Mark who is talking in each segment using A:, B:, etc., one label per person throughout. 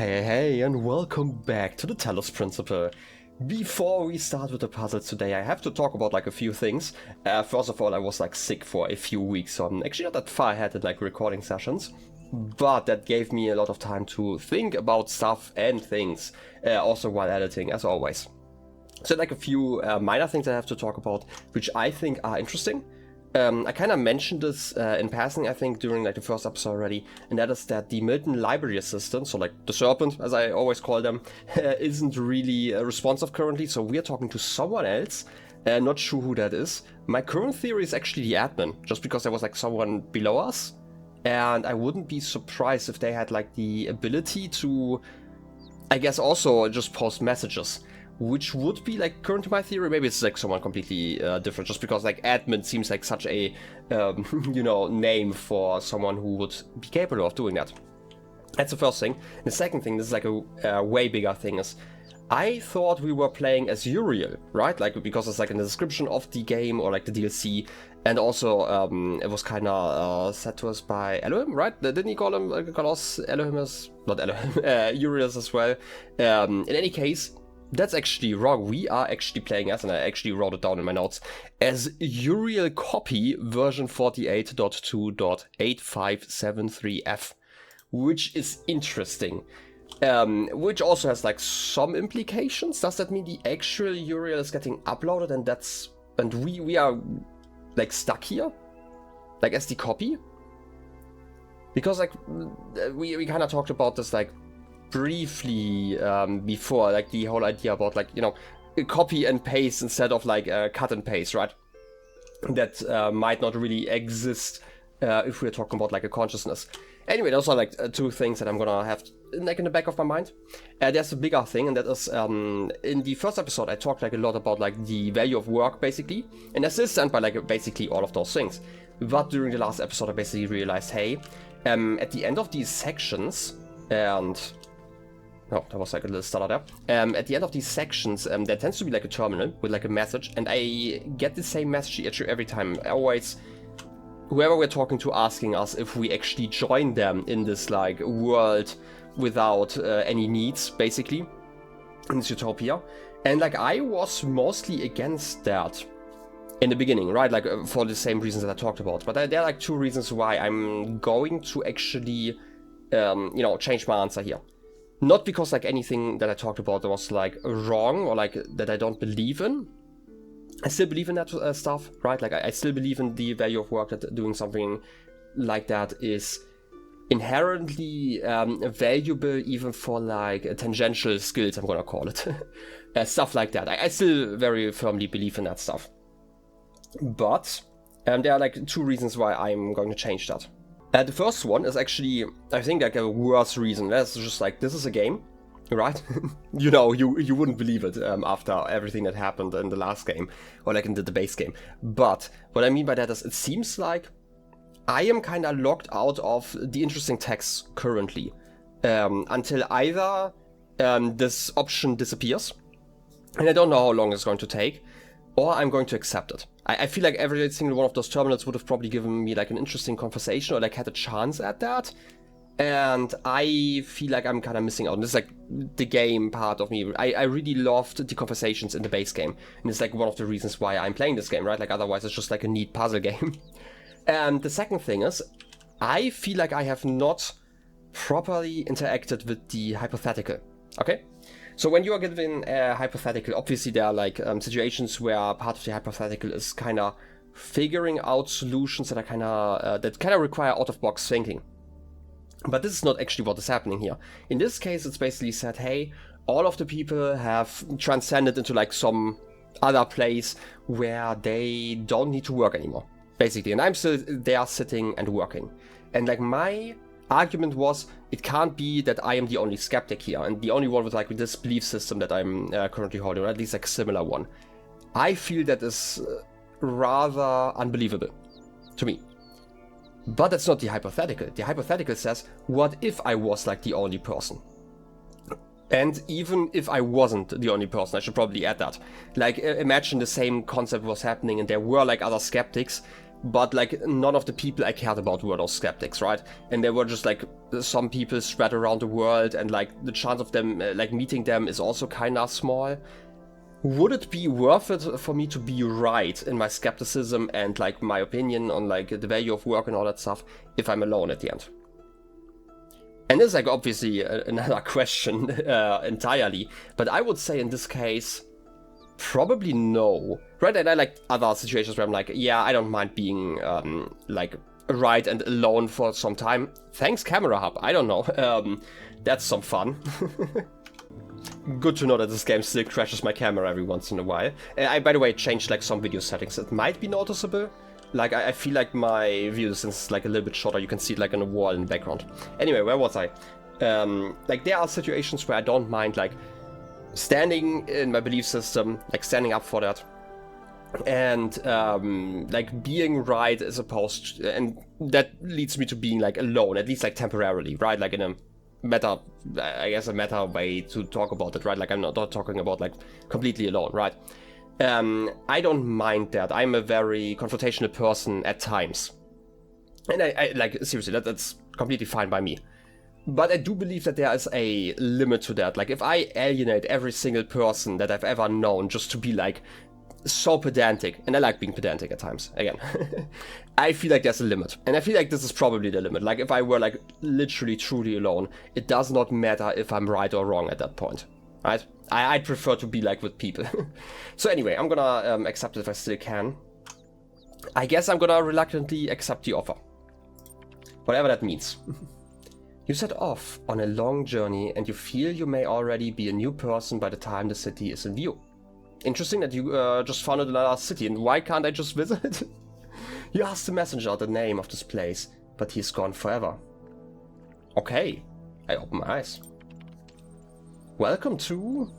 A: Hey, and welcome back to the Talos Principle. Before we start with the puzzles today, I have to talk about a few things. First of all, I was sick for a few weeks, so I'm actually not that far ahead in recording sessions. But that gave me a lot of time to think about stuff and things, also while editing, as always. So a few minor things I have to talk about, which I think are interesting. I kind of mentioned this in passing, I think, during the first episode already, and that is that the Milton Library Assistant, so the Serpent, as I always call them, isn't really responsive currently, so we're talking to someone else. Not sure who that is. My current theory is actually the admin, just because there was someone below us, and I wouldn't be surprised if they had the ability to, I guess, also just post messages. Which would be current to my theory. Maybe it's someone completely different, just because admin seems such a name for someone who would be capable of doing that. That's the first thing. And the second thing, this is a way bigger thing, is I thought we were playing as Uriel, right? Because it's in the description of the game or the DLC, and also it was kind of said to us by Elohim, right? Didn't he call us Elohim as not Elohim, Uriel as well? In any case. That's actually wrong. We are actually playing as, and I actually wrote it down in my notes, as Uriel copy version 48.2.8573F, which is interesting. Which also has some implications. Does that mean the actual Uriel is getting uploaded and we are stuck here? As the copy? Because we kind of talked about this briefly before, the whole idea about copy and paste instead of cut and paste, right? That might not really exist if we're talking about a consciousness. Anyway, those are two things that I'm gonna have in the back of my mind. There's a bigger thing, and that is in the first episode I talked a lot about the value of work, basically, and I still stand by basically all of those things. But during the last episode I basically realized, hey, at the end of these sections, and oh, that was a little stutter there. At the end of these sections, there tends to be a terminal with a message, and I get the same message every time. Always, whoever we're talking to asking us if we actually join them in this world without any needs, basically, in this utopia. And I was mostly against that in the beginning, right? For the same reasons that I talked about. But there are two reasons why I'm going to actually, change my answer here. Not because anything that I talked about was wrong or that I don't believe in. I still believe in that stuff, right? I still believe in the value of work, that doing something like that is inherently valuable, even for tangential skills, I'm gonna call it. Stuff like that. I still very firmly believe in that stuff. But there are two reasons why I'm going to change that. The first one is actually, I think, a worse reason. That's just this is a game, right? you wouldn't believe it after everything that happened in the last game, or in the base game. But what I mean by that is, it seems I am kind of locked out of the interesting texts currently, until either this option disappears, and I don't know how long it's going to take, or I'm going to accept it. I feel every single one of those terminals would have probably given me an interesting conversation, or had a chance at that. And I feel I'm kind of missing out. And this is the game part of me. I really loved the conversations in the base game. And it's one of the reasons why I'm playing this game, right? Otherwise it's just a neat puzzle game. And the second thing is, I feel I have not properly interacted with the hypothetical. Okay? So when you are given a hypothetical, obviously there are situations where part of the hypothetical is kind of figuring out solutions that are kind of require out-of-box thinking. But this is not actually what is happening here. In this case, it's basically said, hey, all of the people have transcended into some other place where they don't need to work anymore, basically. And I'm still there sitting and working. And my argument was, it can't be that I am the only skeptic here and the only one with this belief system that I'm currently holding, or at least a similar one. I feel that is rather unbelievable to me. But that's not the hypothetical. The hypothetical says, what if I was the only person? And even if I wasn't the only person, I should probably add that. Imagine the same concept was happening and there were other skeptics, but like none of the people I cared about were those skeptics, right? And there were just like some people spread around the world, and like the chance of them like meeting them is also kind of small. Would it be worth it for me to be right in my skepticism and like my opinion on like the value of work and all that stuff if I'm alone at the end? And this is like obviously another question entirely, but I would say in this case, probably no. Right, and I like other situations where I'm like, yeah, I don't mind being like right and alone for some time. Thanks, Camera Hub. I don't know. That's some fun. Good to know that this game still crashes my camera every once in a while. I, by the way, changed like some video settings. It might be noticeable. Like, I feel like my video distance is like a little bit shorter. You can see it like on a wall in the background. Anyway, where was I? Like, there are situations where I don't mind like standing in my belief system, like standing up for that, and like being right as opposed to, and that leads me to being like alone, at least like temporarily, right? Like in a meta, I guess a meta way to talk about it, right? Like I'm not talking about like completely alone, right? I don't mind that. I'm a very confrontational person at times, and I like seriously, that's completely fine by me. But I do believe that there is a limit to that. Like if I alienate every single person that I've ever known just to be like so pedantic, and I like being pedantic at times, again, I feel like there's a limit. And I feel like this is probably the limit. Like if I were like literally truly alone, it does not matter if I'm right or wrong at that point, right? I'd prefer to be like with people. So anyway, I'm gonna accept it if I still can. I guess I'm gonna reluctantly accept the offer. Whatever that means. You set off on a long journey and you feel you may already be a new person by the time the city is in view. Interesting that you just founded another city, and why can't I just visit? You ask the messenger the name of this place, but he's gone forever. Okay, I open my eyes. Welcome to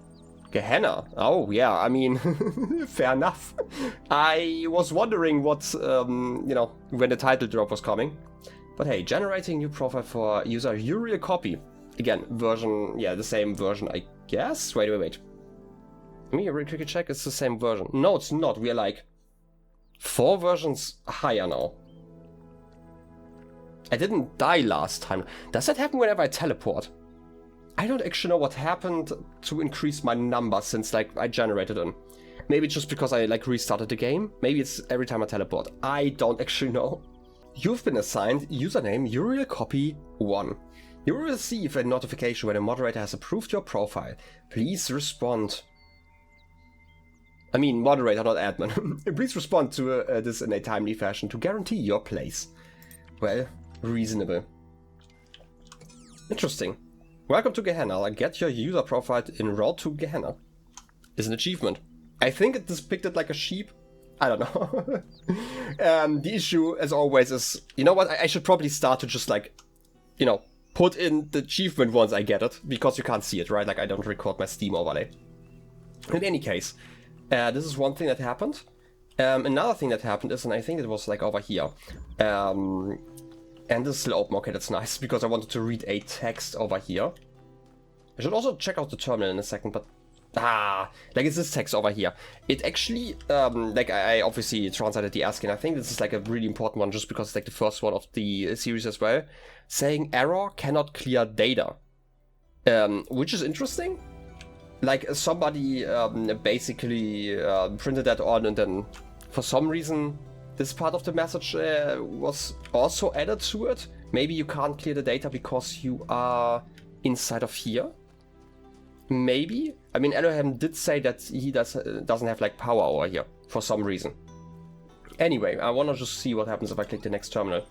A: Gehenna. Oh yeah, I mean, fair enough. I was wondering what, you know, when the title drop was coming. But hey, generating new profile for user Uriel copy. Again, version, yeah, the same version, I guess. Wait. Let me really quickly check, it's the same version. No, it's not. We are like 4 versions higher now. I didn't die last time. Does that happen whenever I teleport? I don't actually know what happened to increase my number since like I generated them. Maybe it's just because I like restarted the game. Maybe it's every time I teleport. I don't actually know. You've been assigned username Uriel copy 1. You will receive a notification when a moderator has approved your profile. Please respond. I mean moderator, not admin. Please respond to this in a timely fashion to guarantee your place. Well, reasonable. Interesting. Welcome to Gehenna. Get your user profile in route to Gehenna. Is an achievement. I think it depicted like a sheep. I don't know. The issue, as always, is, you know what, I should probably start to just like, you know, put in the achievement once I get it, because you can't see it, right? Like I don't record my Steam overlay. In any case, this is one thing that happened. Another thing that happened is, and I think it was like over here, and this is still open. Okay, that's nice, because I wanted to read a text over here. I should also check out the terminal in a second, but like it's this text over here. It actually, like I obviously translated the ASCII, and I think this is like a really important one just because it's like the first one of the series as well. Saying error cannot clear data. Which is interesting. Like somebody basically printed that on, and then for some reason this part of the message was also added to it. Maybe you can't clear the data because you are inside of here. Maybe. I mean, Elohim did say that he doesn't have like power over here for some reason. Anyway, I want to just see what happens if I click the next terminal.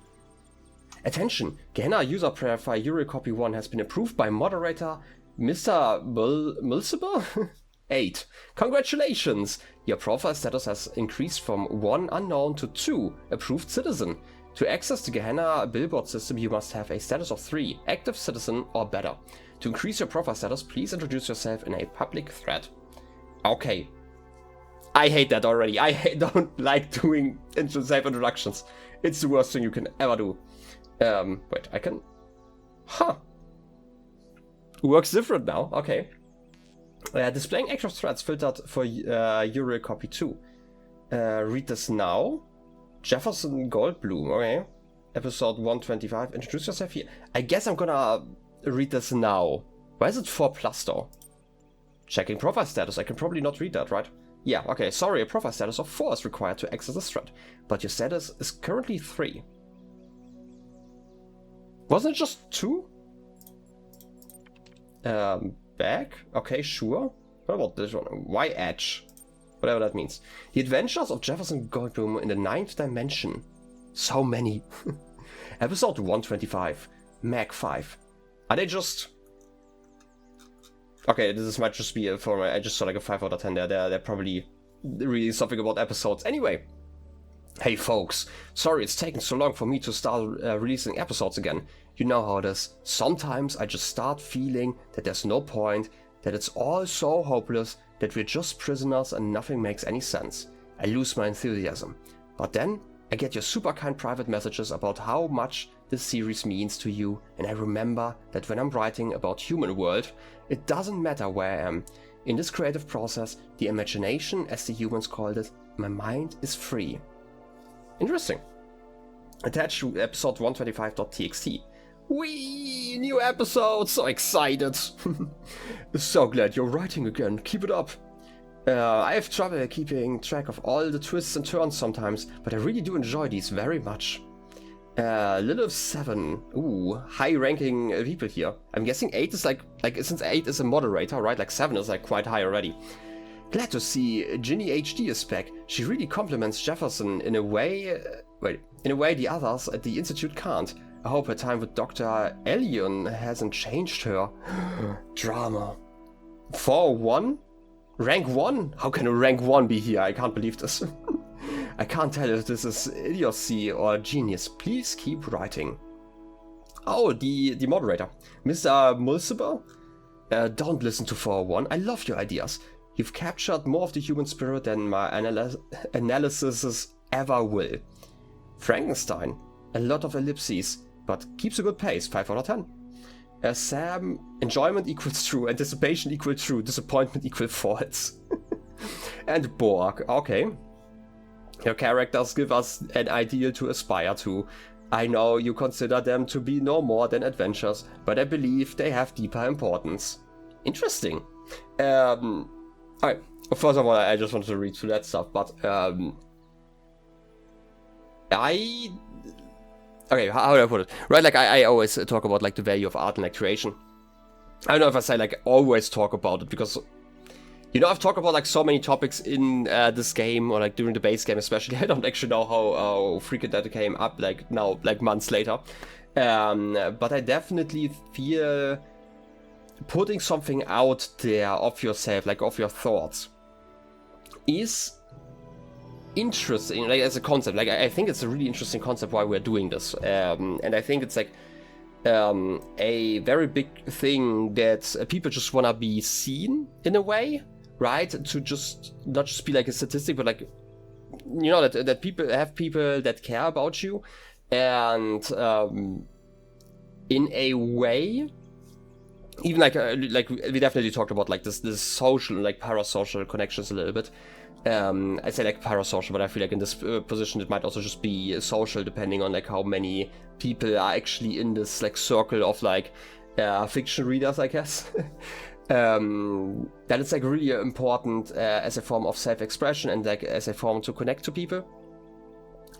A: Attention! Gehenna user profile Uriel copy 1 has been approved by moderator Mr. Mulcible 8. Congratulations! Your profile status has increased from 1 unknown to 2 approved citizen. To access the Gehenna billboard system, you must have a status of 3 active citizen or better. To increase your profile status, please introduce yourself in a public thread. Okay. I hate that already. I don't like doing self-introductions. It's the worst thing you can ever do. Wait, I can... Huh. Works different now. Okay. Displaying active threads filtered for Uriel copy 2. Read this now. Jefferson Goldblum, okay. Episode 125, introduce yourself here. I guess I'm gonna read this now. Why is it 4+ though? Checking profile status, I can probably not read that, right? Yeah, okay, sorry, a profile status of 4 is required to access this thread, but your status is currently 3. Wasn't it just 2? Back? Okay, sure. What about this one? Why Edge? Whatever that means. The Adventures of Jefferson Goldblum in the 9th Dimension. So many. Episode 125. Mag 5. Are they just... Okay, this might just be for my... I just saw like a 5 out of 10 there. They're probably reading something about episodes. Anyway. Hey folks. Sorry it's taken so long for me to start releasing episodes again. You know how it is. Sometimes I just start feeling that there's no point, that it's all so hopeless, that we're just prisoners and nothing makes any sense. I lose my enthusiasm. But then I get your super kind private messages about how much this series means to you, and I remember that when I'm writing about Human World, it doesn't matter where I am. In this creative process, the imagination, as the humans called it, my mind is free. Interesting. Attached to episode 125.txt. Whee! New episode! So excited! So glad you're writing again. Keep it up. I have trouble keeping track of all the twists and turns sometimes, but I really do enjoy these very much. Little 7. Ooh, high-ranking people here. I'm guessing 8 is like since 8 is a moderator, right? Like 7 is like quite high already. Glad to see Ginny HD is back. She really compliments Jefferson in a way... in a way the others at the Institute can't. I hope her time with Dr. Elion hasn't changed her. Drama. 4-1? Rank 1? How can a rank 1 be here? I can't believe this. I can't tell if this is idiocy or genius. Please keep writing. Oh, the moderator. Mr. Mulciber? Don't listen to 4-1. I love your ideas. You've captured more of the human spirit than my analyses ever will. Frankenstein. A lot of ellipses, but keeps a good pace. 5 out of 10. Sam, enjoyment equals true, anticipation equals true, disappointment equals false. And Borg, okay. Your characters give us an ideal to aspire to. I know you consider them to be no more than adventures, but I believe they have deeper importance. Interesting. Alright, first of all, I just wanted to read through that stuff, but okay, how do I put it? Right, like I always talk about like the value of art and like creation. I don't know if I say like always talk about it, because you know I've talked about like so many topics in this game, or like during the base game especially. I don't actually know how frequent that came up like now, like months later. But I definitely feel putting something out there of yourself, like of your thoughts, is interesting, like as a concept. Like I think it's a really interesting concept why we're doing this, and I think it's like a very big thing that people just want to be seen in a way, right? To just not just be like a statistic, but like, you know, that people that care about you, and in a way, even like we definitely talked about like this social, like parasocial connections a little bit. I say like parasocial, but I feel like in this position it might also just be social, depending on like how many people are actually in this like circle of like fiction readers, I guess. That it's like really important as a form of self-expression and like as a form to connect to people,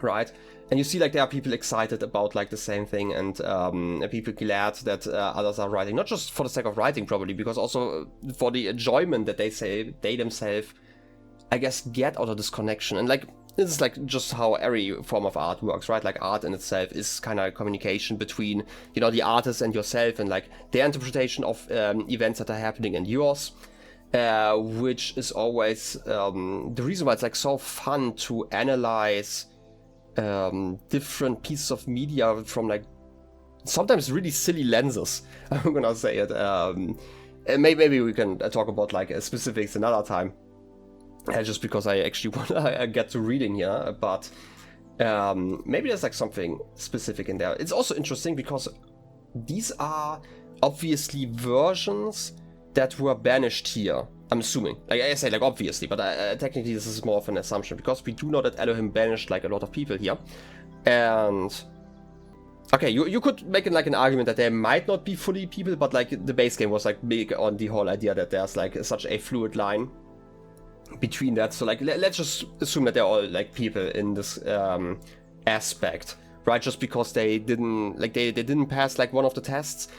A: right? And you see like there are people excited about like the same thing, and people glad that others are writing, not just for the sake of writing probably, because also for the enjoyment that they themselves, I guess, get out of this connection. And like this is like just how every form of art works, right? Like art in itself is kind of communication between, you know, the artist and yourself, and like their interpretation of events that are happening and yours, which is always the reason why it's like so fun to analyze different pieces of media from like sometimes really silly lenses. I'm gonna say it. And maybe we can talk about like specifics another time. Just because I actually want to get to reading here, but maybe there's like something specific in there. It's also interesting because these are obviously versions that were banished here. I'm assuming. Like I say, like obviously, but technically this is more of an assumption because we do know that Elohim banished like a lot of people here, and okay, you could make it like an argument that there might not be fully people, but like the base game was like big on the whole idea that there's like such a fluid line between that. So like let's just assume that they're all like people in this aspect, right? Just because they didn't like they didn't pass like one of the tests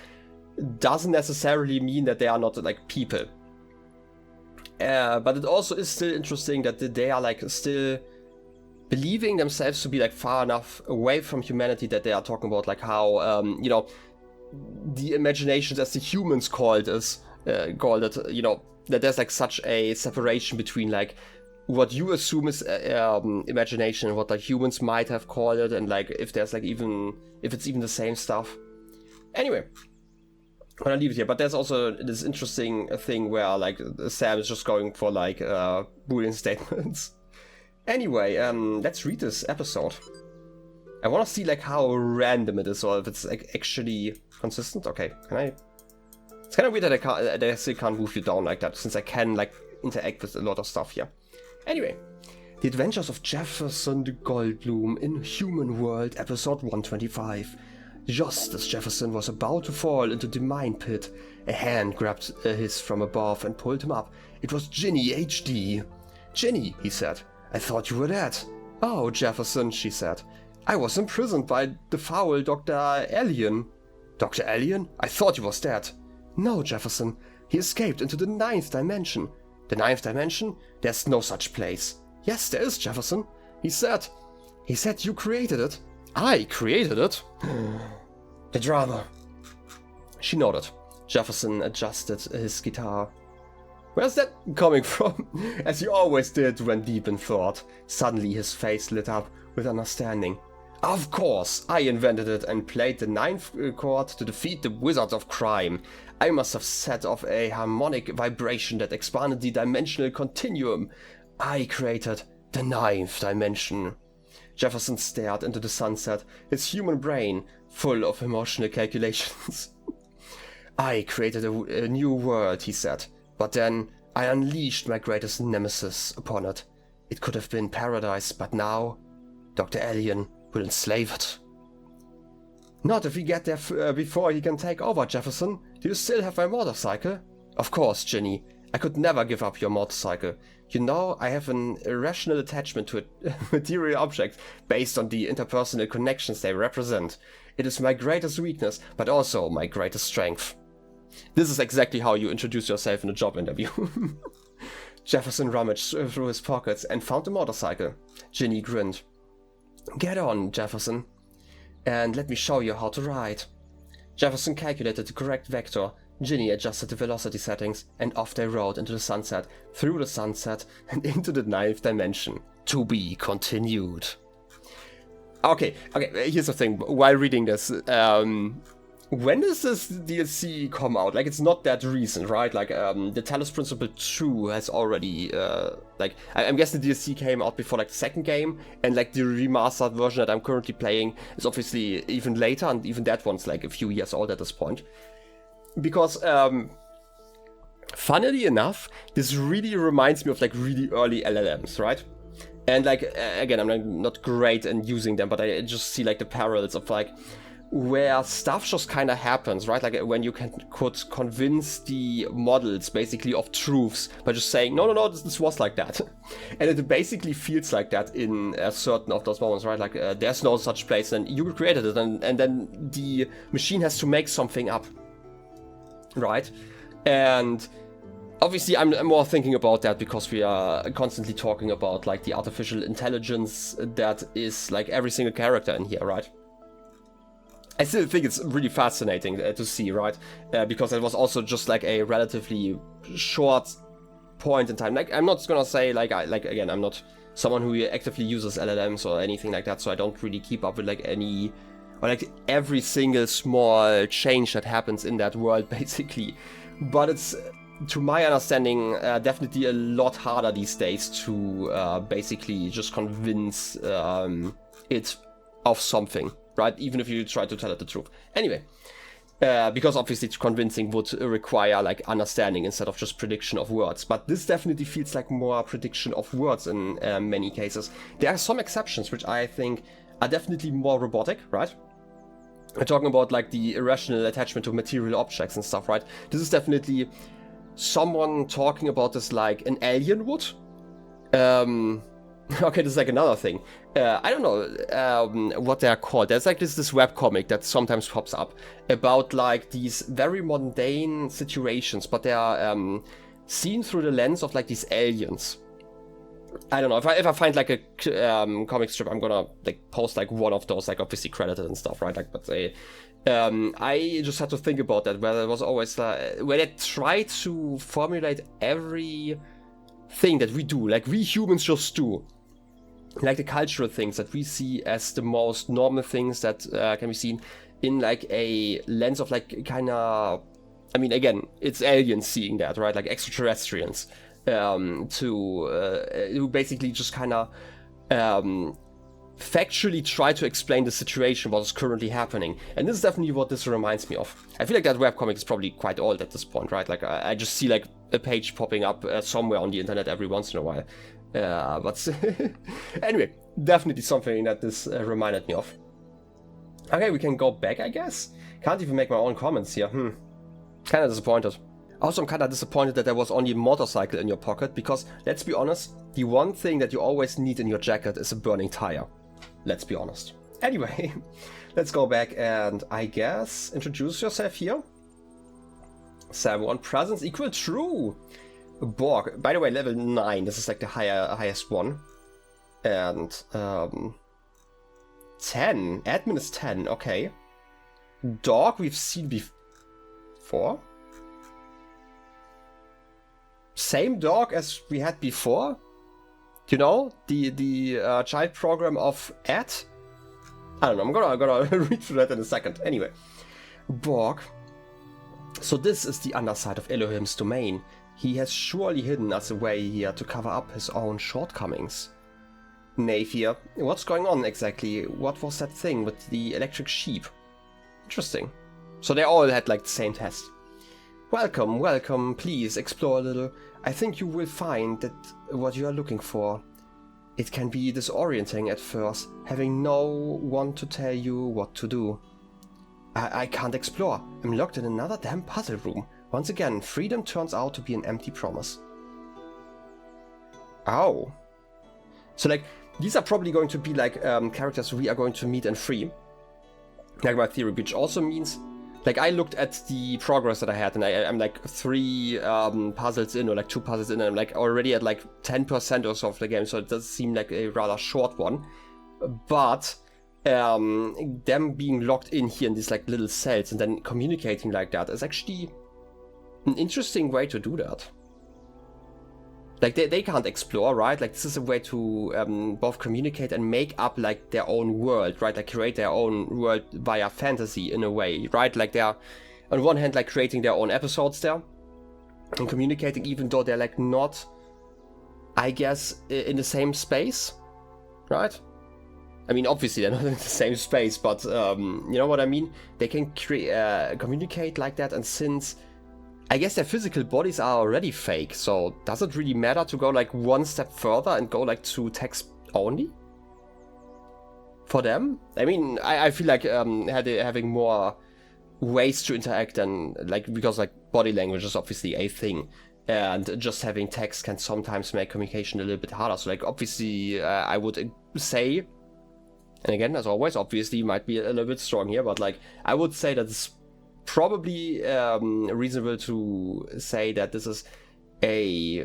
A: doesn't necessarily mean that they are not like people. But it also is still interesting that they are like still believing themselves to be like far enough away from humanity that they are talking about like how you know, the imaginations, as the humans called it, you know, that there's like such a separation between like what you assume is imagination and what like humans might have called it, and like if there's like if it's even the same stuff. Anyway, I'm gonna leave it here, but there's also this interesting thing where like Sam is just going for like Boolean statements. Anyway, let's read this episode. I want to see like how random it is, or if it's like actually consistent. Okay, can I? It's kind of weird that I still can't move you down like that, since I can like interact with a lot of stuff here. Anyway, The Adventures of Jefferson the Goldblum in Human World, episode 125. Just as Jefferson was about to fall into the mine pit, a hand grabbed his from above and pulled him up. It was Ginny HD. "Ginny," he said, "I thought you were dead." "Oh, Jefferson," she said, "I was imprisoned by the foul Dr. Alien." "Dr. Alien? I thought he was dead." "No, Jefferson. He escaped into the 9th dimension." "The 9th dimension? There's no such place." "Yes, there is, Jefferson. He said you created it." "I created it?" The drama. She nodded. Jefferson adjusted his guitar. "Where's that coming from?" As he always did when deep in thought. Suddenly his face lit up with understanding. "Of course, I invented it and played the 9th chord to defeat the wizards of crime. I must have set off a harmonic vibration that expanded the dimensional continuum. I created the 9th dimension." Jefferson stared into the sunset, his human brain full of emotional calculations. "I created a new world," he said, "but then I unleashed my greatest nemesis upon it. It could have been paradise, but now Dr. Alien will enslave it." "Not if we get there before he can take over, Jefferson. Do you still have my motorcycle?" "Of course, Ginny. I could never give up your motorcycle. You know, I have an irrational attachment to material objects based on the interpersonal connections they represent. It is my greatest weakness, but also my greatest strength." This is exactly how you introduce yourself in a job interview. Jefferson rummaged through his pockets and found the motorcycle. Ginny grinned. "Get on, Jefferson, and let me show you how to ride." Jefferson calculated the correct vector. Ginny adjusted the velocity settings, and off they rode into the sunset, through the sunset, and into the 9th dimension. To be continued. Okay, here's the thing. While reading this, when does this DLC come out? Like, it's not that recent, right? Like, the Talos Principle 2 has already, like, I'm guessing the DLC came out before, like, the second game, and, like, the remastered version that I'm currently playing is obviously even later, and even that one's, like, a few years old at this point. Because, funnily enough, this really reminds me of, like, really early LLMs, right? And, like, again, I'm not great in using them, but I just see, like, the parallels of, like, where stuff just kind of happens, right? Like when you could convince the models basically of truths by just saying, no, this was like that. And it basically feels like that in certain of those moments, right? Like there's no such place, and you created it, and then the machine has to make something up, right? And obviously I'm more thinking about that because we are constantly talking about like the artificial intelligence that is like every single character in here, right? I still think it's really fascinating to see, right? Because it was also just like a relatively short point in time. Like, I'm not gonna say again, I'm not someone who actively uses LLMs or anything like that, so I don't really keep up with like any or like every single small change that happens in that world, basically. But it's, to my understanding, definitely a lot harder these days to basically just convince it of something. Right, even if you try to tell it the truth. Anyway, Because obviously convincing would require like understanding instead of just prediction of words. But this definitely feels like more prediction of words in many cases. There are some exceptions which I think are definitely more robotic, right? We're talking about like the irrational attachment to material objects and stuff, right? This is definitely someone talking about this like an alien would. Okay, this is like another thing. I don't know what they're called. There's like this webcomic that sometimes pops up about like these very mundane situations, but they are seen through the lens of like these aliens. I don't know, if I find like a comic strip, I'm gonna like post like one of those, like obviously credited and stuff, right? Like, but they, I just had to think about that, where there was always where they try to formulate every thing that we do, like we humans just do, like the cultural things that we see as the most normal things that can be seen in like a lens of like kind of, I mean, again, it's aliens seeing that, right? Like extraterrestrials. Who basically just kind of factually try to explain the situation, what is currently happening. And this is definitely what this reminds me of. I feel like that webcomic is probably quite old at this point, right? Like I just see like a page popping up somewhere on the internet every once in a while. But anyway, definitely something that this reminded me of. Okay, we can go back, I guess. Can't even make my own comments here. Kind of disappointed. Also, I'm kind of disappointed that there was only a motorcycle in your pocket, because, let's be honest, the one thing that you always need in your jacket is a burning tire. Let's be honest. Anyway, let's go back and, I guess, introduce yourself here. 7-1 presence equal true. Borg, by the way, level 9, this is like the highest one. And, 10, admin is 10, okay. Dog we've seen before. Same dog as we had before, you know, the child program of Ed. I don't know, I'm gonna read through that in a second. Anyway, Borg. So this is the underside of Elohim's domain. He has surely hidden us away here to cover up his own shortcomings. Navier, what's going on exactly? What was that thing with the electric sheep? Interesting. So they all had like the same test. Welcome, welcome, please explore a little. I think you will find that what you are looking for. It can be disorienting at first, having no one to tell you what to do. I can't explore. I'm locked in another damn puzzle room. Once again, freedom turns out to be an empty promise. Oh. So like, these are probably going to be like characters we are going to meet and free. Like my theory, which also means, like I looked at the progress that I had, and I'm like 3 puzzles in, or like 2 puzzles in, and I'm like already at like 10% or so of the game, so it does seem like a rather short one. But them being locked in here in these like little cells and then communicating like that is actually an interesting way to do that. Like they can't explore, right? Like this is a way to both communicate and make up like their own world, right? Like create their own world via fantasy in a way, right? Like they're on one hand like creating their own episodes there and communicating, even though they're like not, I guess, in the same space, right? I mean, obviously they're not in the same space, but you know what I mean? They can communicate like that, and since I guess their physical bodies are already fake, so does it really matter to go like one step further and go like to text only? For them? I mean, I feel like having more ways to interact and like, because like body language is obviously a thing, and just having text can sometimes make communication a little bit harder. So like obviously I would say, and again as always, obviously might be a little bit strong here, but like I would say that it's probably reasonable to say that this is a,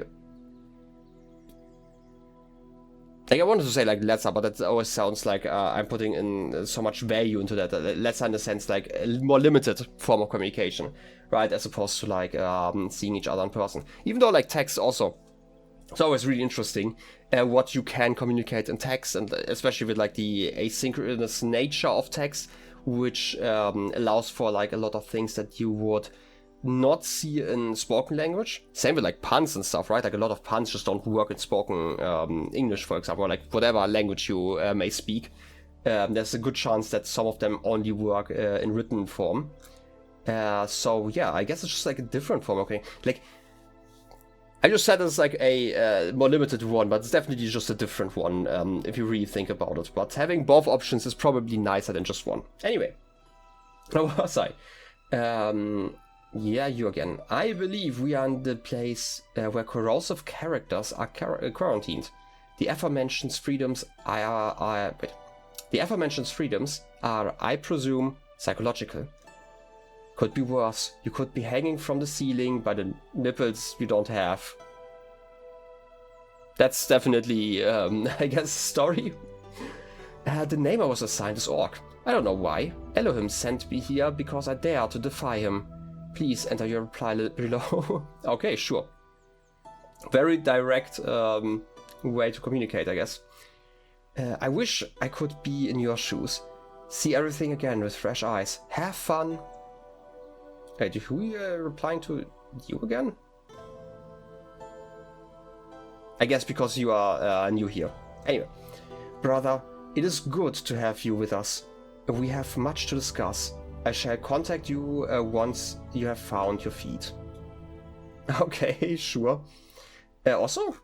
A: like I wanted to say like lesser, but that always sounds like I'm putting in so much value into that. Lesser in the sense like a more limited form of communication, right? As opposed to like seeing each other in person. Even though like text also, it's always really interesting what you can communicate in text, and especially with like the asynchronous nature of text, which allows for like a lot of things that you would not see in spoken language. Same with like puns and stuff, right? Like a lot of puns just don't work in spoken English, for example, or like whatever language you may speak. There's a good chance that some of them only work in written form. So yeah, I guess it's just like a different form. Okay, like I just said it's like a more limited one, but it's definitely just a different one if you really think about it. But having both options is probably nicer than just one. Anyway, where was I? Yeah, you again. I believe we are in the place where corrosive characters are quarantined. The aforementioned freedoms are, I presume, psychological. Could be worse. You could be hanging from the ceiling by the nipples you don't have. That's definitely, I guess, a story. The name I was assigned is Orc. I don't know why. Elohim sent me here because I dare to defy him. Please enter your reply below. Okay, sure. Very direct way to communicate, I guess. I wish I could be in your shoes. See everything again with fresh eyes. Have fun. Wait, who replying to you again? I guess because you are new here. Anyway, brother, it is good to have you with us. We have much to discuss. I shall contact you once you have found your feet. Okay, sure. Also,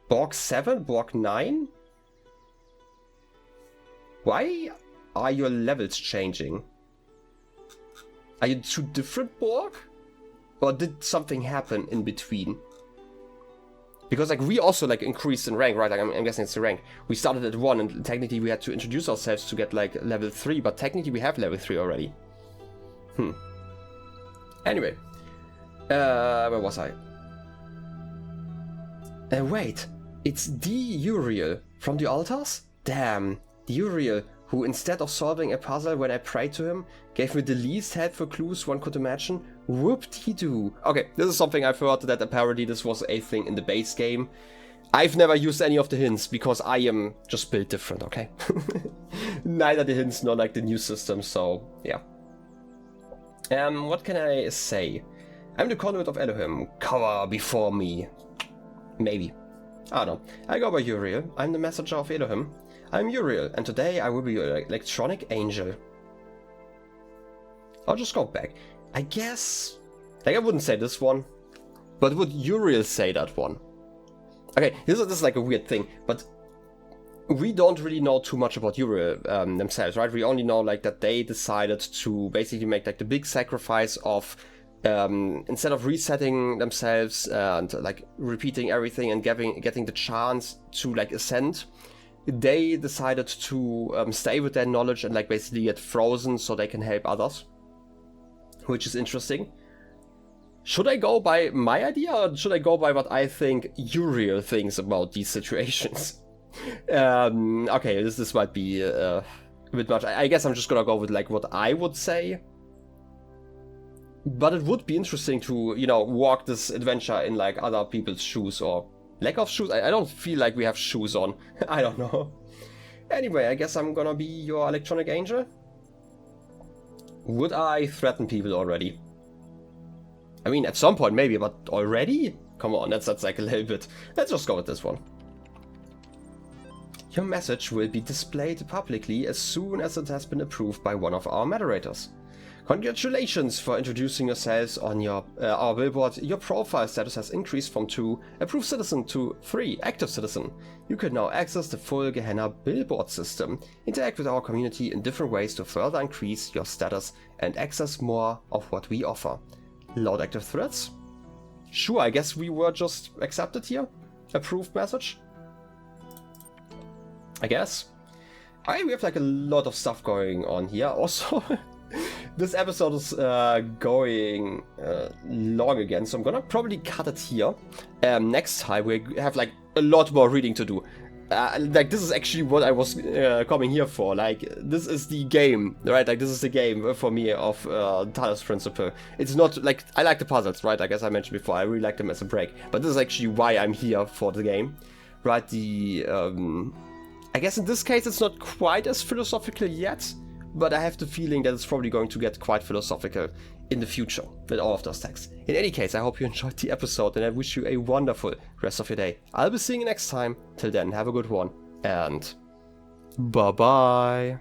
A: Borg 7, Borg 9? Why are your levels changing? Are you two different Borg? Or did something happen in between? Because like we also like increased in rank, right? Like, I'm guessing it's the rank. We started at 1 and technically we had to introduce ourselves to get like level 3, but technically we have level 3 already. Anyway. Where was I? Wait. It's the Uriel from the altars? Damn. The Uriel, who instead of solving a puzzle when I prayed to him, gave me the least helpful clues one could imagine. Whoop-de-doo. Okay, this is something I've heard that apparently this was a thing in the base game. I've never used any of the hints because I am just built different, okay? Neither the hints nor like the new system, so yeah. What can I say? I'm the conduit of Elohim. Cower before me. Maybe. I don't know. I go by Uriel. I'm the messenger of Elohim. I'm Uriel, and today I will be your electronic angel. I'll just go back. I guess... Like, I wouldn't say this one, but would Uriel say that one? Okay, this is like a weird thing, but we don't really know too much about Uriel themselves, right? We only know like that they decided to basically make like the big sacrifice of instead of resetting themselves and like repeating everything and getting the chance to like ascend, they decided to stay with their knowledge and like basically get frozen so they can help others, which is interesting. Should I go by my idea or should I go by what I think Uriel thinks about these situations? Okay, this might be a bit much. I guess I'm just gonna go with like what I would say. But it would be interesting to, you know, walk this adventure in like other people's shoes or lack of shoes. I don't feel like we have shoes on. I don't know. Anyway, I guess I'm gonna be your electronic angel. Would I threaten people already? I mean, at some point maybe, but already? Come on, that's like a little bit. Let's just go with this one. Your message will be displayed publicly as soon as it has been approved by one of our moderators. Congratulations for introducing yourselves on our billboard. Your profile status has increased from 2 approved citizen to 3 active citizen. You can now access the full Gehenna billboard system. Interact with our community in different ways to further increase your status and access more of what we offer. Loud active threats? Sure, I guess we were just accepted here. Approved message? I guess. We have like a lot of stuff going on here. Also, this episode is going long again, so I'm gonna probably cut it here. Next time we have like a lot more reading to do. Like this is actually what I was coming here for. Like this is the game, right? Like this is the game for me of Talos Principle. It's not like I like the puzzles, right? I guess I mentioned before I really like them as a break, but this is actually why I'm here for the game, right? I guess in this case it's not quite as philosophical yet, but I have the feeling that it's probably going to get quite philosophical in the future with all of those texts. In any case, I hope you enjoyed the episode and I wish you a wonderful rest of your day. I'll be seeing you next time. Till then, have a good one and bye-bye.